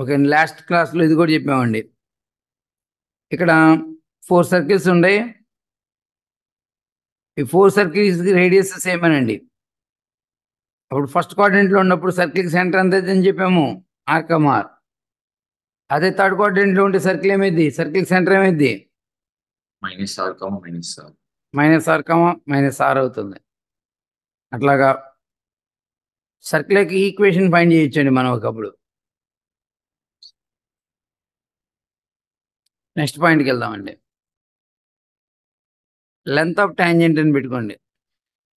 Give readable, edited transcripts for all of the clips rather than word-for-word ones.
Okay అండి. Last క్లాస్లో ఇది కూడా చెప్పామండి. ఇక్కడ 4 సర్కిల్స్ ఉన్నాయి. ఈ 4 సర్కిల్స్ రేడియస్ సేమేనండి. అప్పుడు ఫస్ట్ క్వాడ్రంట్లో ఉన్నప్పుడు సర్కిల్ సెంటర్ ఎంత అని చెప్పాము, ఆర్. అదే థర్డ్ క్వాడ్రంట్లో ఉంటే సర్కిల్ ఏమైంది, సర్కిల్ సెంటర్ ఏమైంది, -r, అవుతుంది. అట్లాగా సర్కిల్కి ఈక్వేషన్ ఫైండ్ చేయొచ్చండి మనం ఒకప్పుడు. నెక్స్ట్ పాయింట్కి వెళ్దామండి. లెంత్ ఆఫ్ టాంజెంట్ అని పెట్టుకోండి.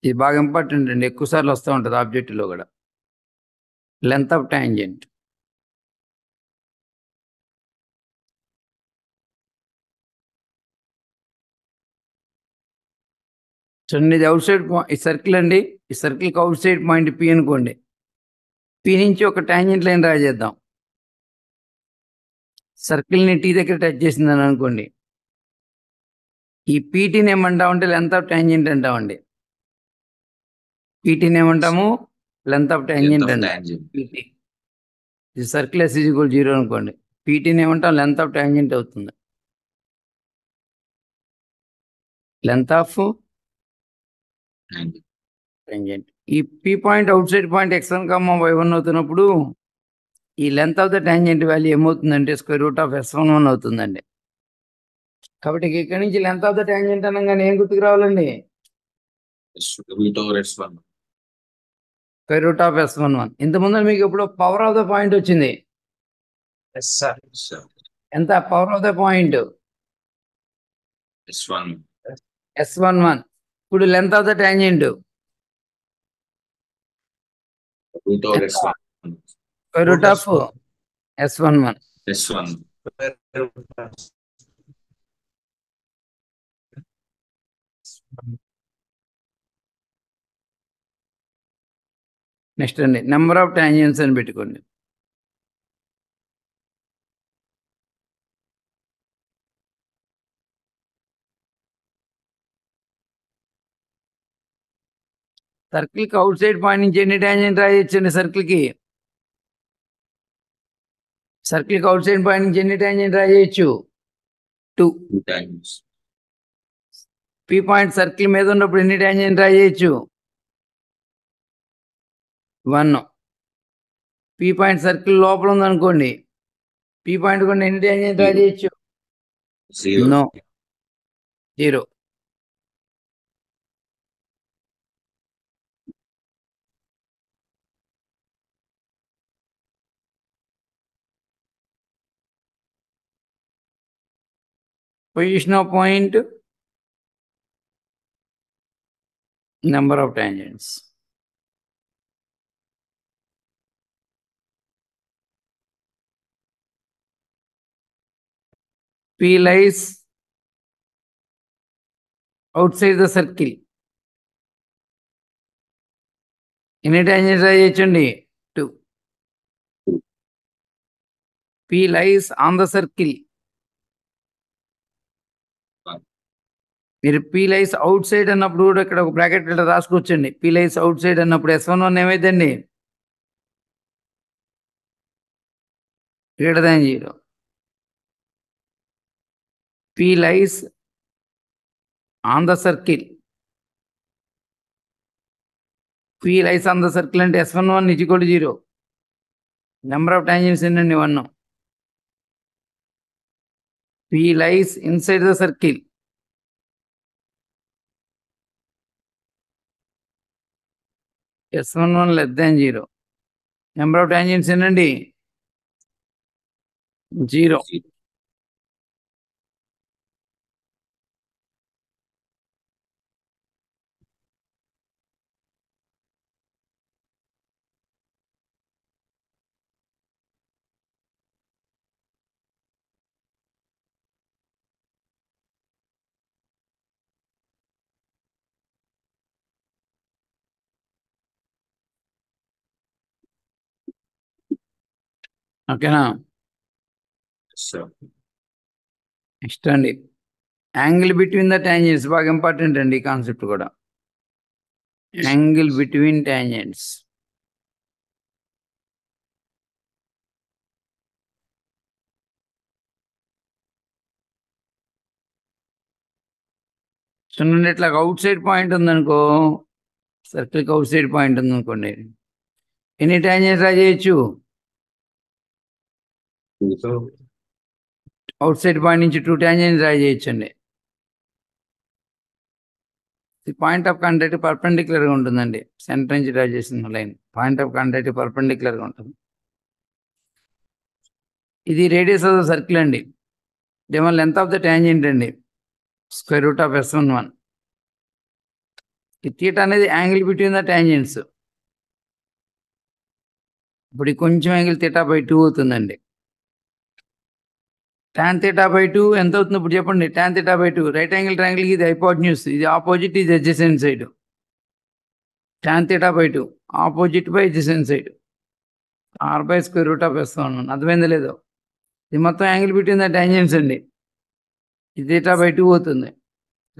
ఇది బాగా ఇంపార్టెంట్ అండి, ఎక్కువ సార్లు వస్తూ ఉంటుంది ఆబ్జెక్టివ్లో కూడా. లెంత్ ఆఫ్ టాంజెంట్ చూడండి, ఇది అవుట్ సైడ్ ఈ సర్కిల్ అండి. ఈ సర్కిల్కి అవుట్ సైడ్ పాయింట్ పి అనుకోండి. పి నుంచి ఒక టాంజెంట్ లైన్ డ్రా చేద్దాం. సర్కిల్ని టీ దగ్గర టచ్ చేసిందని అనుకోండి. ఈ పీటీని ఏమంటామంటే లెంత్ ఆఫ్ టాంజెంట్ అంటామండి. పీటీని ఏమంటాము, లెంత్ ఆఫ్ టాంజెంట్ అంటాం. పీటీ ఇది సర్కిల్ ఎస్ ఈజ్ ఈక్వల్ 0 అనుకోండి. పీటీని ఏమంటాం, లెంత్ ఆఫ్ టాంజెంట్ అవుతుంది. Length of tangent. ఈ P point outside point x1, y1 అవుతున్నప్పుడు ఈ length of the tangent value ఏమవుతుందంటే √S11 అవుతుందండి. కాబట్టి ఇక్కడ నుంచి లెంత్ ఆఫ్ ద టాంజెంట్ అనగానే ఏం గుర్తుకు రావాలండి, √S11. ఇంతకుముందు మీకు ఇప్పుడు పవర్ ఆఫ్ ద పాయింట్ వచ్చింది. ఎంత power of the point, S11. ఇప్పుడు length of the tangent √S11. Next అండి, నెంబర్ ఆఫ్ టాంజెంట్స్ అని పెట్టుకోండి. సర్కిల్కి అవుట్ సైడ్ పాయింట్ నుంచి ఎన్ని టాంజెంట్ రాయొచ్చండి, సర్కిల్కి అవుట్ సైడ్ పాయింట్ నుంచి ఎన్ని టాంజెంట్ రాయొచ్చు, 2. పీ పాయింట్ సర్కిల్ మీద ఉన్నప్పుడు ఎన్ని టాంజెంట్ రాయొచ్చు, 1. పీ పాయింట్ సర్కిల్ లోపల ఉందనుకోండి, పీ పాయింట్ కూడా ఎన్ని టాంజెంట్ రాయొచ్చు, no, 0. Position of point, number of tangents. P lies outside the circle. ఎన్ని టాంజెంట్స్ రాయొచ్చండి, 2. P lies on the circle. మీరు పీ లైస్ అవుట్ సైడ్ అన్నప్పుడు కూడా ఇక్కడ ఒక బ్రాకెట్ ఇట్లా రాసుకోవచ్చండి. పీ లైస్ అవుట్ సైడ్ అన్నప్పుడు S11 ఏమైందండి, >0. P lies on the circle. P lies on the circle అంటే S11 = 0. నెంబర్ ఆఫ్ టాంజెంట్స్ ఏంటండి, 1. P lies inside the circle. S11 <0. Number of tangents ఏంటండి, 0. ఓకేనా. నెక్స్ట్ అండి, యాంగిల్ బిట్వీన్ ద టాంజెంట్స్ బాగా important అండి ఈ కాన్సెప్ట్ కూడా. Angle between tangents. చూడండి, ఇట్లా అవుట్ సైడ్ పాయింట్ ఉందనుకో, సర్కిల్కి అవుట్ సైడ్ పాయింట్ ఉందనుకోండి, ఎన్ని ట్యాంజెంట్స్ డ్రా చేయొచ్చు? అవుట్ సైడ్ పాయింట్ నుంచి 2 ట్యాంజెంట్స్ డ్రా చేయొచ్చండి. పాయింట్ ఆఫ్ కాంటాక్ట్ పర్పెండిక్యులర్గా ఉంటుందండి. సెంటర్ నుంచి డ్రా చేసిన లైన్ పాయింట్ ఆఫ్ కాంటాక్ట్ పర్పెండిక్యులర్గా ఉంటుంది. ఇది రేడియస్ ఆఫ్ ద సర్కిల్ అండి. ఇదేమో లెంత్ ఆఫ్ ద ట్యాంజెంట్ అండి, స్క్వేర్ రూట్ ఆఫ్ S11. ఈ థీటా అనేది యాంగిల్ బిట్వీన్ ద ట్యాంజెంట్స్. ఇప్పుడు కొంచెం యాంగిల్ θ/2 అవుతుందండి. tan θ/2 ఎంత అవుతుంది ఇప్పుడు చెప్పండి? tan θ/2 రైట్ యాంగిల్ ట్రయాంగిల్కి ఇది హైపోటెన్యూస్, ఇది ఆపోజిట్, ఇది adjacent side. tan θ/2 opposite by adjacent side, r/√S11. అర్థమైందో లేదో? ఇది మొత్తం యాంగిల్ బిట్వీన్ ద ట్యాంజెంట్స్ అండి. ఇది θ/2 అవుతుంది.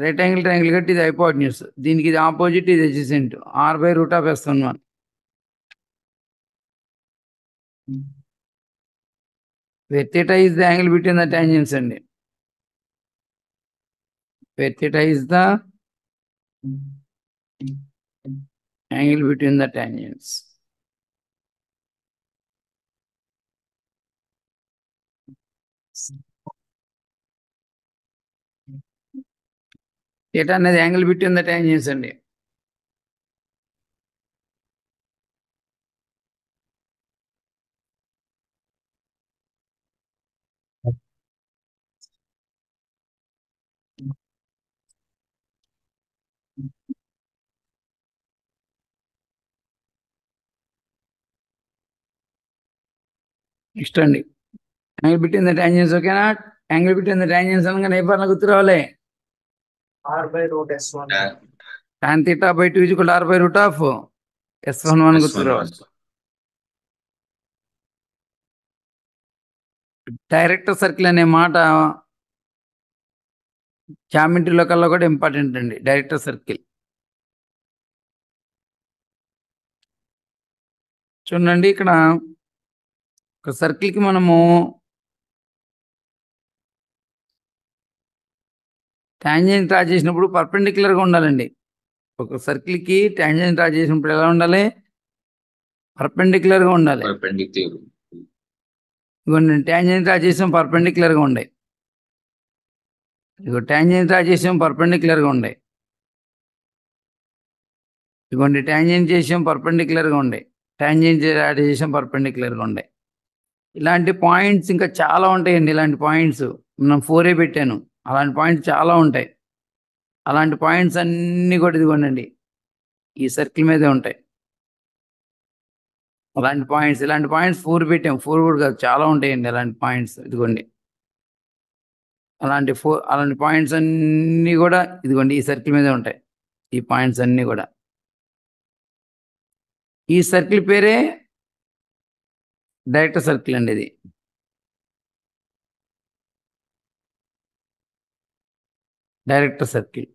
రైట్ యాంగిల్ ట్రయాంగిల్ కట్టి ఇది హైపోటెన్యూస్, దీనికి ఇది ఆపోజిట్, ఇది adjacent, r/√S11. where theta is the angle between the tangents అండి. where theta is the angle between the tangents. theta అనేది యాంగిల్ బిట్వీన్ ద ట్యాంజెంట్స్ అండి. నెక్స్ట్ అండి, యాంగిల్ బిట్వీన్ ద ట్యాంజెంట్స్. ఓకేనా? యాంగిల్ బిట్వీన్ ద ట్యాంజెంట్స్ అనగానే ఏ పర్న గుర్తు రావాలి? r/√S1. tan θ/2 = r/√S11 గుర్తు రావాలి. డైరెక్టర్ సర్కిల్ అనే మాట జామెట్రీలో కల్లా కూడా ఇంపార్టెంట్ అండి. డైరెక్టర్ సర్కిల్ చూడండి, ఇక్కడ ఒక సర్కిల్కి మనము ట్యాంజెంట్ డ్రా చేసినప్పుడు పర్పెండిక్యులర్గా ఉండాలండి. ఒక సర్కిల్కి ట్యాంజెంట్ డ్రా చేసినప్పుడు ఎలా ఉండాలి? పర్పెండిక్యులర్గా ఉండాలి. ఇదిగోండి, ట్యాంజెంట్ డ్రా చేసాం, పర్పెండిక్యులర్గా ఉండే. ఇదిగో ట్యాంజెంట్ డ్రా చేసాం, పర్పెండిక్యులర్గా ఉండే. ఇదిగోండి, ట్యాంజెంట్ చేసాం, పర్పెండిక్యులర్గా ఉండే. ట్యాంజెంట్ యాడ్ చేసాం, పర్పెండిక్యులర్గా ఉండే. ఇలాంటి పాయింట్స్ ఇంకా చాలా ఉంటాయండి. ఇలాంటి పాయింట్స్ మనం 4 పెట్టాను. అలాంటి పాయింట్స్ చాలా ఉంటాయి. అలాంటి పాయింట్స్ అన్నీ కూడా ఇదిగోండి ఈ సర్కిల్ మీదే ఉంటాయి. అలాంటి పాయింట్స్, ఇలాంటి పాయింట్స్ 4 పెట్టాం. 4 కూడా కాదు, చాలా ఉంటాయండి అలాంటి పాయింట్స్. ఇదిగోండి అలాంటి పాయింట్స్ అన్నీ కూడా ఇదిగోండి ఈ సర్కిల్ మీదే ఉంటాయి. ఈ పాయింట్స్ అన్నీ కూడా ఈ సర్కిల్ పేరే డైరెక్టర్ సర్కిల్ అండి. ఇది డైరెక్టర్ సర్కిల్.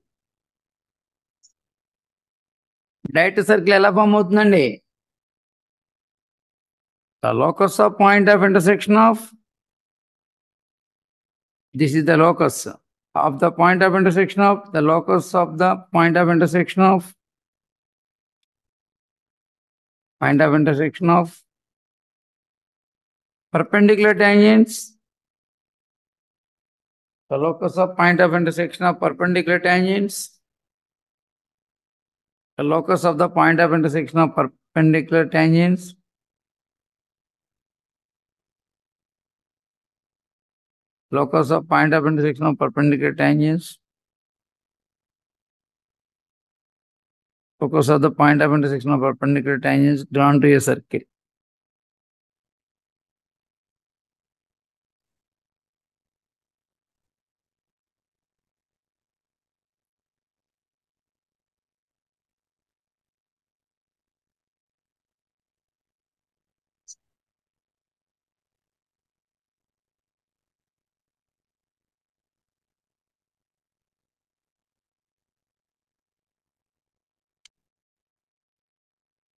డైరెక్టర్ సర్కిల్ ఎలా ఫామ్ అవుతుందండి? The locus of point of intersection of, this is the locus of the point of intersection of, the locus of the point of intersection of, perpendicular tangents, the locus of point of intersection of perpendicular tangents, the locus of the point of intersection of perpendicular tangents, locus of point of intersection of perpendicular tangents, locus of the point of intersection of perpendicular tangents drawn to a circle.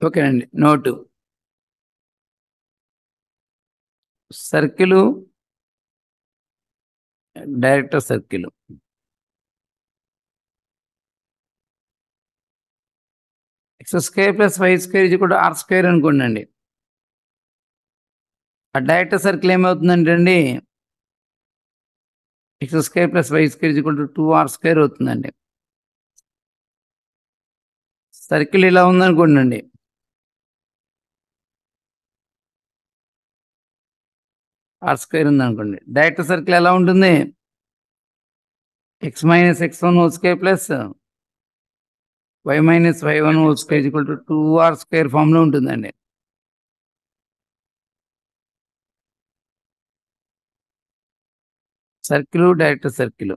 ఓకేనండి. Note, circle, director circle. X square plus y square ఇది కూడా r square అనుకోండి. ఆ direct circle ఏమవుతుందంటే అండి x square plus y square ఇది కూడా 2r square అవుతుందండి. సర్కిల్ ఇలా ఉందనుకోండి. ఆర్ స్క్వేర్ ఉందనుకోండి. డైరెక్ట్ సర్కిల్ ఎలా ఉంటుంది? X minus x1 whole square plus y minus y1 whole square equal to 2r square ఫామ్లో ఉంటుందండి. Circle direct circle.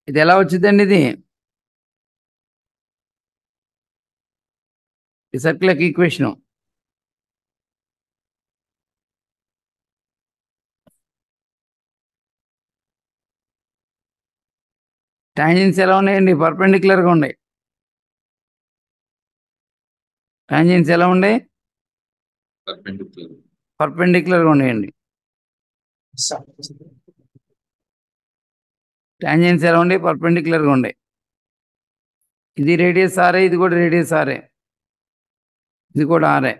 ఇది ఎలా వచ్చిందండి? ఇది ఈ సర్కిల్ యొక్క ఈక్వేషను. టాంజెంట్స్ ఎలా ఉన్నాయండి? పర్పెండిక్యులర్గా ఉన్నాయి. టాంజెంట్స్ ఎలా ఉన్నాయి? పర్పెండిక్యులర్గా ఉన్నాయండి. టాంజెంట్స్ ఎలా ఉన్నాయి? పర్పెండిక్యులర్గా ఉన్నాయి. ఇది రేడియస్ ఆర్ఏ, ఇది కూడా రేడియస్ ఆర్ఏ, ఇది కూడా ఆర్ఏ.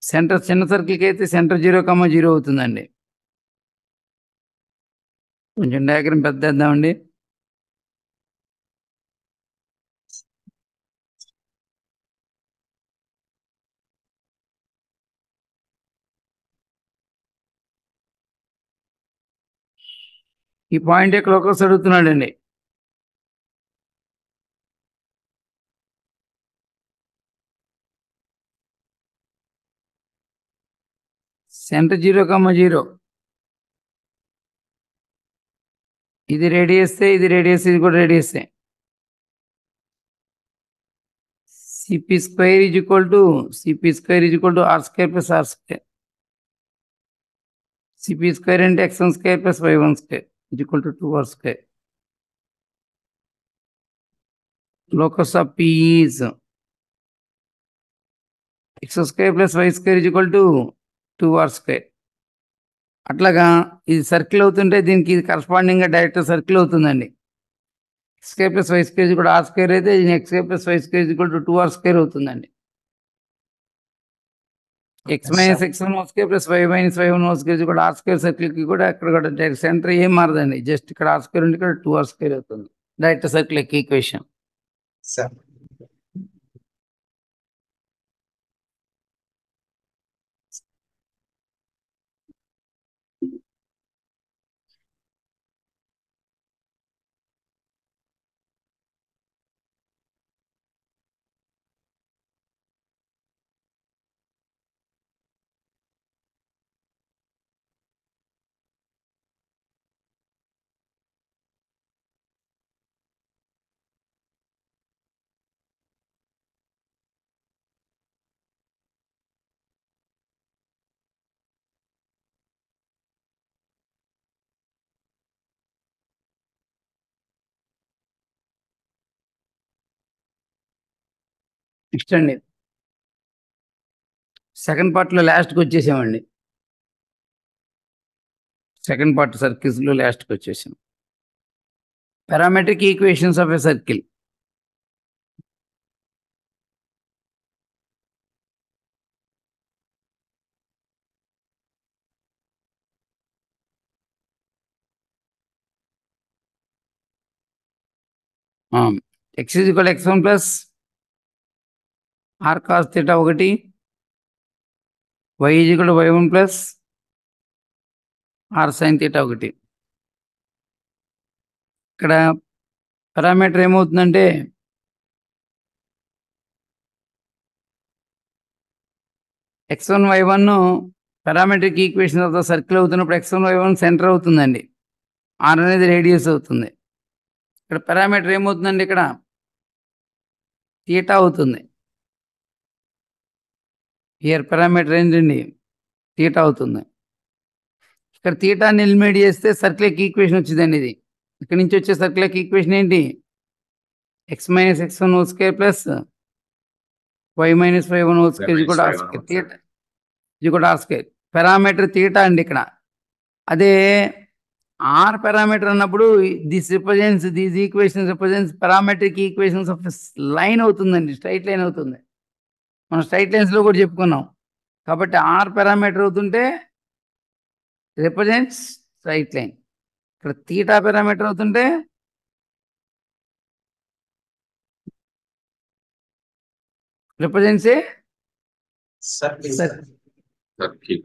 సెంటర్ చిన్న సర్కిల్కి అయితే సెంటర్ 0,0 అవుతుందండి. కొంచెం డయాగ్రామ్ పెద్ద వేద్దామండి. ఈ పాయింట్ ఇక్కడ ఒకసారి అడుగుతున్నాడండి. సెంటర్ 0,0. ఇది రేడియస్తే, ఇది రేడియస్, ఇది కూడా రేడియస్తే. CP square is equal to r square plus r square. CP square అంటే x1 square plus y1 square is equal to 2r square. locus of P is x square plus y square is equal to 2r square. అట్లాగా ఇది circle అవుతుంటే దీనికి ఇది కరస్పాండింగ్గా direct circle అవుతుందండి. x square plus y square కూడా r square అయితే ఇది x square plus y square equal to 2r square అవుతుందండి. x minus x1 whole square plus y minus y1 whole square కూడా ఆర్ స్క్వేర్ సర్కిల్కి కూడా అక్కడ కూడా డైరెక్ట్ సెంటర్ ఏం మారదండి. జస్ట్ ఇక్కడ ఆర్ స్క్వేర్ ఉంటే ఇక్కడ 2r స్క్వేర్ అవుతుంది. డైరెక్ట్ సర్కిల్ యొక్క ఈక్వేషన్. నెక్స్ట్ అండి సెకండ్ పార్ట్లో లాస్ట్కి వచ్చేసామండి. సెకండ్ పార్ట్ సర్కిల్స్లో లాస్ట్కి వచ్చేసాం. Parametric equations of a circle. x is equal x1 plus r cos theta 1, y is equal y1 plus r sine theta 1. ఇక్కడ పారామీటర్ ఏమవుతుందంటే x1 y1 parametric equation of the circle అవుతున్నప్పుడు x1 y1 centre అవుతుందండి. Are అనేది radius అవుతుంది. ఇక్కడ parameter ఏమవుతుందండి? ఇక్కడ theta అవుతుంది. హియర్ పారామీటర్ ఏంటండి? థీటా అవుతుంది. ఇక్కడ థీటాని ఎలిమినేట్ చేస్తే సర్కిల్ యొక్క ఈక్వేషన్ వచ్చిందండి. ఇది ఇక్కడ నుంచి వచ్చే సర్కిల్ యొక్క ఈక్వేషన్ ఏంటి? x minus x1 whole square plus y minus y1 whole square ఇది కూడా ఆర్ స్క్వేర్. థీటా ఇది కూడా ఆర్ స్క్వేర్. పారామీటర్ థీటా అండి ఇక్కడ. అదే ఆర్ పారామీటర్ అన్నప్పుడు this represents these equations represents parametric equations of line అవుతుందండి, స్ట్రైట్ లైన్ అవుతుంది. మనం స్ట్రైట్ లైన్స్లో కూడా చెప్పుకున్నాం. కాబట్టి ఆర్ పారామీటర్ అవుతుంటే రిప్రజెంట్స్ స్ట్రైట్ లైన్. ఇక్కడ తీటా పారామీటర్ అవుతుంటే రిప్రజెంట్స్ ఏ సర్కిల్.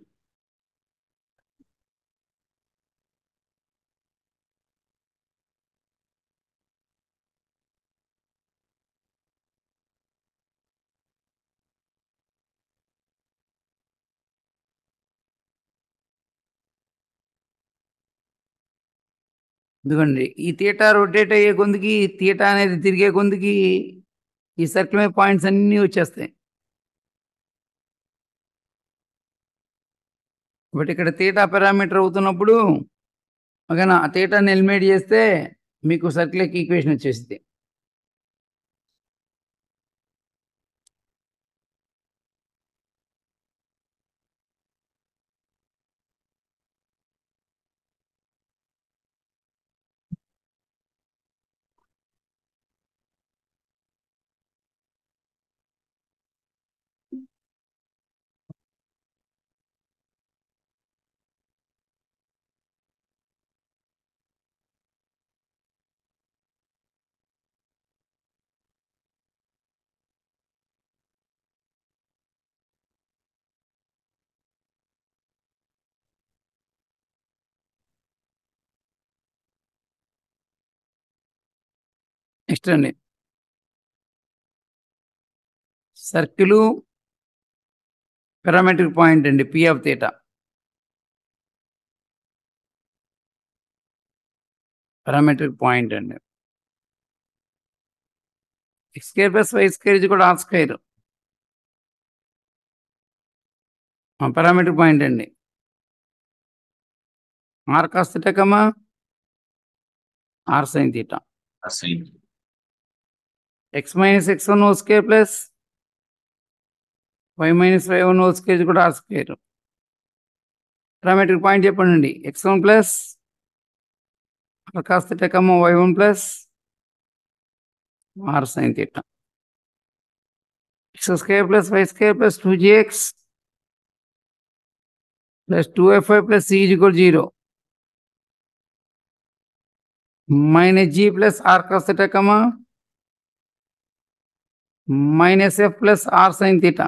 ఎందుకండి ఈ తీటా రొటేట్ అయ్యే కొందికి తీటా అనేది తిరిగే కొందికి ఈ సర్కిల్ మీద పాయింట్స్ అన్నీ వచ్చేస్తాయి. బట్ ఇక్కడ తీటా పారామీటర్ అవుతున్నప్పుడు ఓకేనా, ఆ తీటాని ఎలిమినేట్ చేస్తే మీకు సర్కిల్ యొక్క ఈక్వేషన్ వచ్చేసింది. నెక్స్ట్ అండి, సర్కిల్ పారామెట్రిక్ పాయింట్ అండి P of theta. Parametric point అండి x square plus y square ఇది కూడా ఆర్ స్క్వేర్. పారామెట్రిక్ పాయింట్ అండి r cos theta comma r sine theta. x minus x1 whole square plus y minus y1 whole square ఇది కూడా r square. Parametric point చెప్పండి, x1 plus r cos theta comma y1 plus r sine theta. x square plus y square plus 2gx plus 2fy plus c is equal 0 minus g plus r cos theta comma minus f plus r sine theta.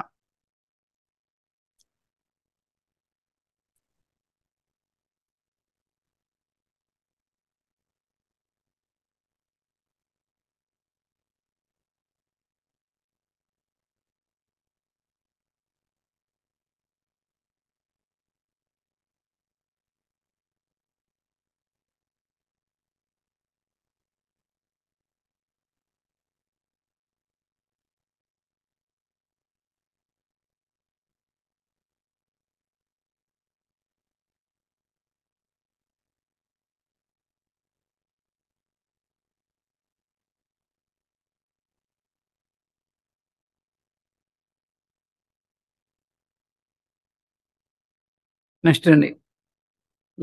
Next అండి,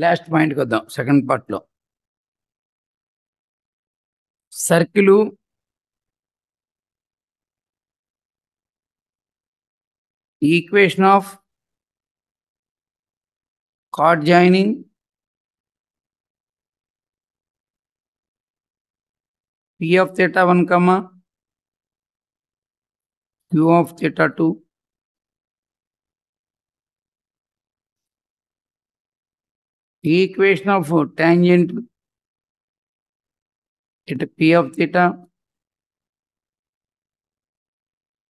last పాయింట్కి వద్దాం second పార్ట్లో. Circle equation of chord joining p of theta 1 comma q of theta 2 equation of tangent at p of theta,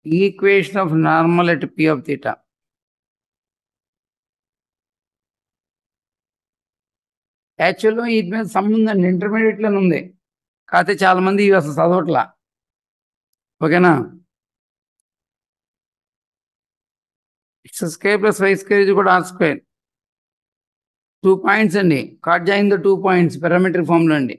equation of normal at p of theta. యాక్చువల్గా వీటి మీద సంబంధం ఇంటర్మీడియట్లోనే ఉంది, కాకపోతే చాలా మంది ఇవి అసలు చదవట్లా. ఓకేనా, x square plus y square ఇది కూడా ఆర్ స్క్వేర్. 2 పాయింట్స్ అండి, కాట్ join the 2 points parametric formula అండి.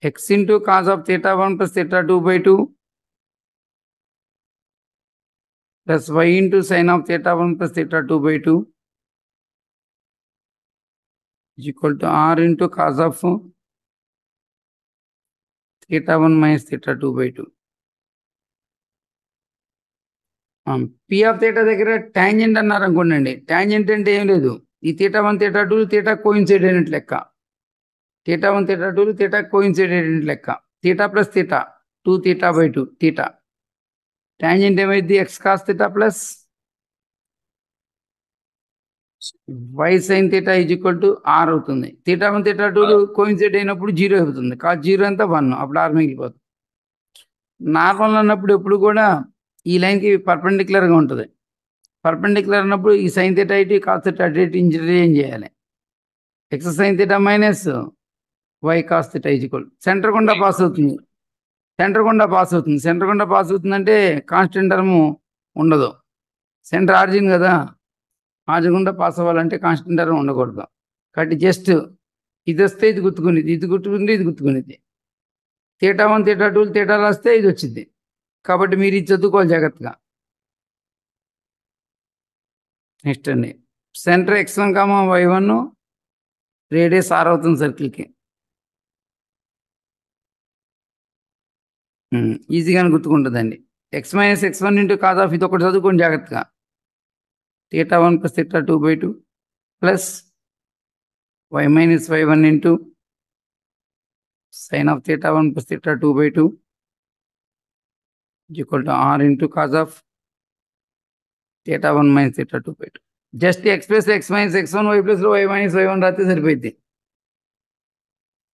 x into cos of theta 1 plus theta 2 by 2 plus y into sin of theta 1 plus theta 2 by 2 is equal to r into cos of theta 1 minus theta 2 by 2. P of theta దగ్గర tangent అన్నారు అనుకోండి. Tangent అంటే ఏం లేదు, ఈ theta 1 theta 2 theta coincide అయినట్టు లెక్క. theta 1 theta 2 theta coincide అయినట్టు లెక్క. theta ప్లస్ theta 2 theta by 2 theta. Tangent ఏమైంది, x cos theta plus y sin theta is equal to r అవుతుంది. theta 1 theta 2 కోయిన్సైడ్ అయినప్పుడు 0 అవుతుంది. కాస్ 0 అంతా 1, అప్పుడు r మిగిలిపోతుంది. నార్మల్ అన్నప్పుడు ఎప్పుడు కూడా ఈ లైన్కి పర్పెండిక్యులర్గా ఉంటుంది. పర్పెండిక్యులర్ అన్నప్పుడు ఈ సైన్ థీటా ఇటు కాస్ థీటా అటు ఇంజరీన్ చేయాలి. X sine theta minus y cos theta is equal. Centre గుండా పాస్ అవుతుంది. సెంటర్ గుండా పాస్ అవుతుందంటే కాన్స్టెంట్ టర్మ్ ఉండదు. సెంటర్ ఆరిజిన్ కదా, ఆరిజిన్ గుండా పాస్ అవ్వాలంటే కాన్స్టెంట్ టర్మ్ ఉండకూడదు. కాబట్టి జస్ట్ ఇది వస్తే ఇది గుర్తుకునేది, ఇది గుర్తుకునేది. theta 1 theta 2 theta రాస్తే ఇది వచ్చింది. కాబట్టి మీరు ఇది చదువుకోవాలి జాగ్రత్తగా. నెక్స్ట్ అండి, centre x1, y1 radius r అవుతుంది సర్కిల్కి. ఈజీగానే గుర్తుకుంటుందండి. x minus x1 into cos of, ఇది ఒకటి చదువుకోండి జాగ్రత్తగా. theta 1 plus theta 2 by 2 plus y minus y1 into sin of theta 1 plus theta 2 by 2 is equal to r into cos of theta 1 minus theta 2 by 2. Just x plus x minus x1 y plus y minus y1 రాస్తే సరిపోయింది.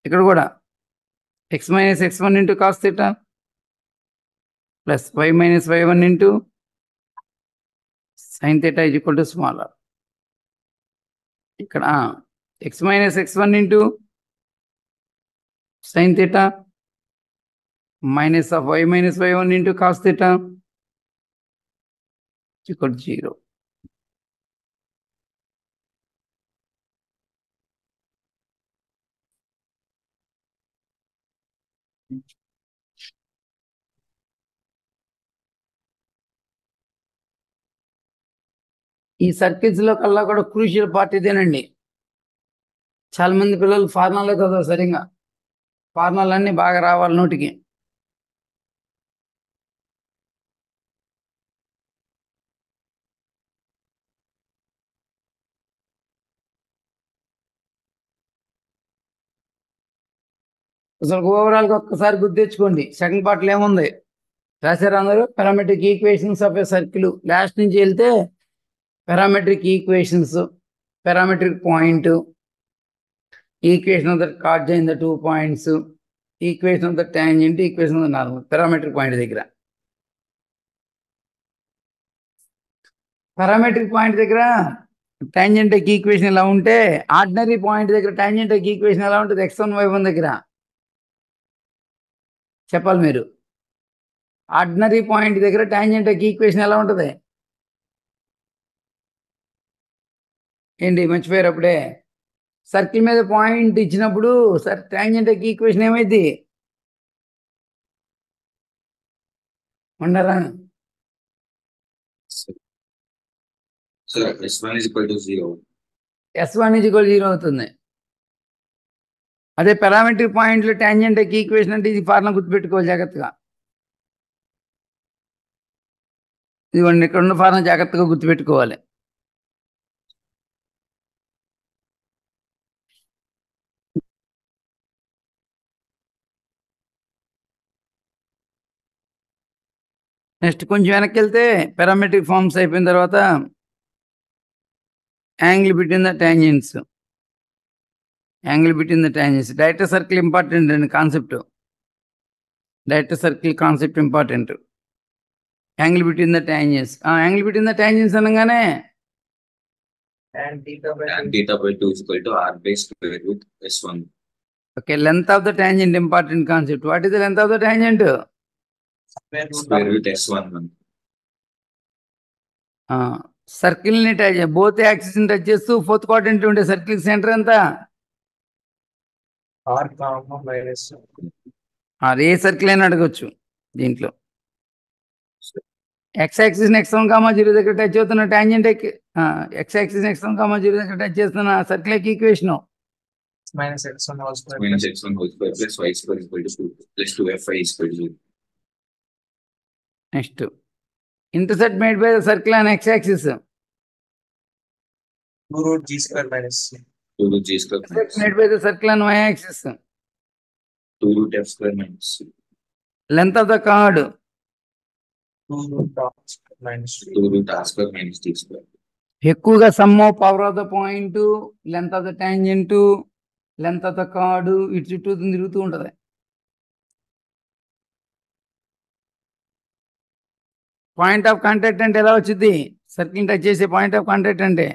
ఇక్కడ కూడా x minus x1 into cos theta plus y minus y1 into sin theta is equal to small r. ఇక్కడ x minus x1 into sin theta minus of y minus y1 into cos theta is equal to 0. ఈ circles లో కల్లా కూడా crucial part ఇదేనండి. చాలా మంది పిల్లలు formula చదవరు సరిగా. ఫార్ములాలన్నీ బాగా రావాలి నోటికి. అసలు ఓవరాల్గా ఒక్కసారి గుర్తు తెచ్చుకోండి. సెకండ్ పార్ట్లో ఏముంది రాశారు అందరూ? Parametric equations of a circle. Last నుంచి వెళ్తే parametric equations, parametric point, equation of the chord joining the 2 points, equation of the tangent, equation of the normal. Parametric point దగ్గర, పారామెట్రిక్ పాయింట్ దగ్గర టాంజెంట్ ఈక్వేషన్ ఎలా ఉంటే, ఆర్డినరీ పాయింట్ దగ్గర tangent equation ఎలా ఉంటుంది x1 y1 దగ్గర చెప్పాలి మీరు. ఆర్డినరీ పాయింట్ దగ్గర టాంజెంట్ ఈక్వేషన్ ఎలా ఉంటుంది ఏంటి, మర్చిపోయారు అప్పుడే? సర్కిల్ మీద పాయింట్ ఇచ్చినప్పుడు టాంజెంట్ ఈక్వేషన్ ఏమైంది ఉండరా? S1 is equal to 0. S1 is equal to 0 అవుతుంది. అదే పారామెట్రిక్ పాయింట్లో టాంజెంట్ ఈక్వేషన్ అంటే ఇది ఫార్ములా గుర్తుపెట్టుకోవాలి జాగ్రత్తగా. ఇదిగోండి ఇక్కడ ఉన్న ఫార్ములా జాగ్రత్తగా గుర్తుపెట్టుకోవాలి. నెక్స్ట్ కొంచెం వెనక్కి వెళ్తే పారామెట్రిక్ ఫార్మ్స్ అయిపోయిన తర్వాత angle between the tangents, angle between the tangents. Director circle important అండి concept. Director circle concept important. Angle between the tangents, angle between the tangents అనగానే Tan theta by 2 is equal to r by square root S1. Okay, length of the tangent important concept. What is the length of the tangent? Square root S1. Circle ని touch, both axis ని touch చేస్తూ fourth quadrant ఉండే circle centre ఎంత? R minus. A circle అయినా అడగచ్చు దీంట్లో. X axis x1, 0 దగ్గర touch అవుతున్న టాంజెంట్, ఎక్స్ యాక్సిస్ x1, 0 దగ్గర టచ్ చేస్తున్న circle equation minus x1 whole square minus plus x1 whole square plus y square is equal to 2 plus 2fi is equal to 0. Next intercept made by the circle on x axis. 2 root g square minus c. 2 root g square intercept minus made by the circle on y axis. 2 root f square minus c. Length of the card 2 root r square minus 2 root r square minus t square. ఎక్కువగా some of power of the point, length of the tangent, length of the card ఇటు చుట్టూ తిరుగుతూ ఉంటది. Point of contact అంటే ఎలా వచ్చింది? Circle touch చేసే point of contact అంటే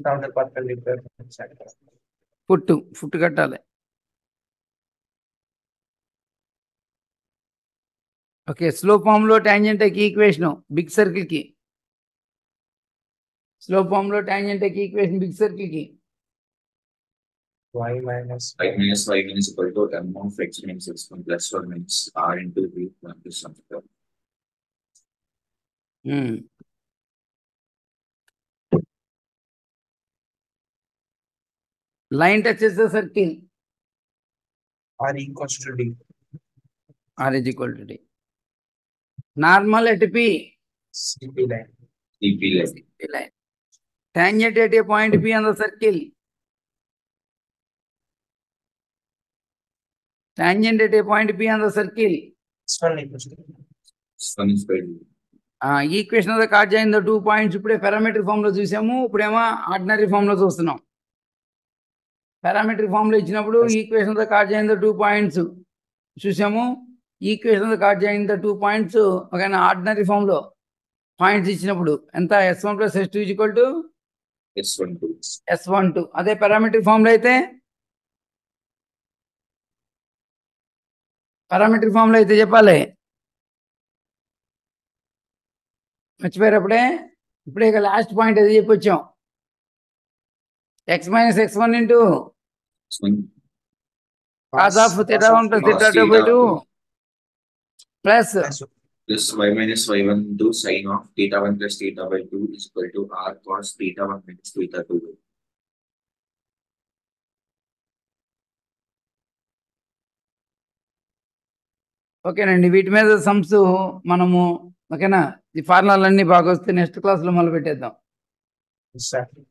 counter perpendicular center. ఫుట్ కట్టాలి. ఓకే, స్లో ఫామ్ లో టాంజెంట్ ఈక్వేషన్ బిగ్ సర్కిల్ కి, స్లో ఫామ్ లో టాంజెంట్ ఈక్వేషన్ బిగ్ సర్కిల్ కి y minus y minus y minus equal to m of x minus x1 plus 1 minus r into v plus something. Line touches the circle, r equals to d. r is equal to d. Normal at P, CP line. dp like line. Tangent at a point P on the circle. Tangent at a point P on the circle. This one equals to sun is equal to equation of the chord joining the 2 points ఇప్పుడే parametric form లో చూసాము, ఇప్పుడేమో ordinary form లో చూస్తున్నాం. Parametric form లో ఇచ్చినప్పుడు equation of the chord joining the 2 points చూసాము. Equation of the chord joining the 2 points ఒక ఆర్డినరీ ఫామ్ లో పాయింట్స్ ఇచ్చినప్పుడు ఎంత? s1 plus s2 equal to s12 s12. అదే పారామెట్రిక్ ఫామ్ లో అయితే చెప్పాలి. మర్చిపోయారు ఇప్పుడే లాస్ట్ పాయింట్ అది చెప్పొచ్చాం. x minus x1 into cos of theta 1 plus theta 2 by 2 plus plus y minus y1 into sin of theta 1 plus theta by 2 is equal to r cos theta 1 minus theta 2. ఓకేనండి. వీటి మీద sums మనము ఓకేనా, ఈ ఫార్ములాలన్నీ బాగా వస్తే next క్లాస్లో మొదలు పెట్టేద్దాం. Exactly.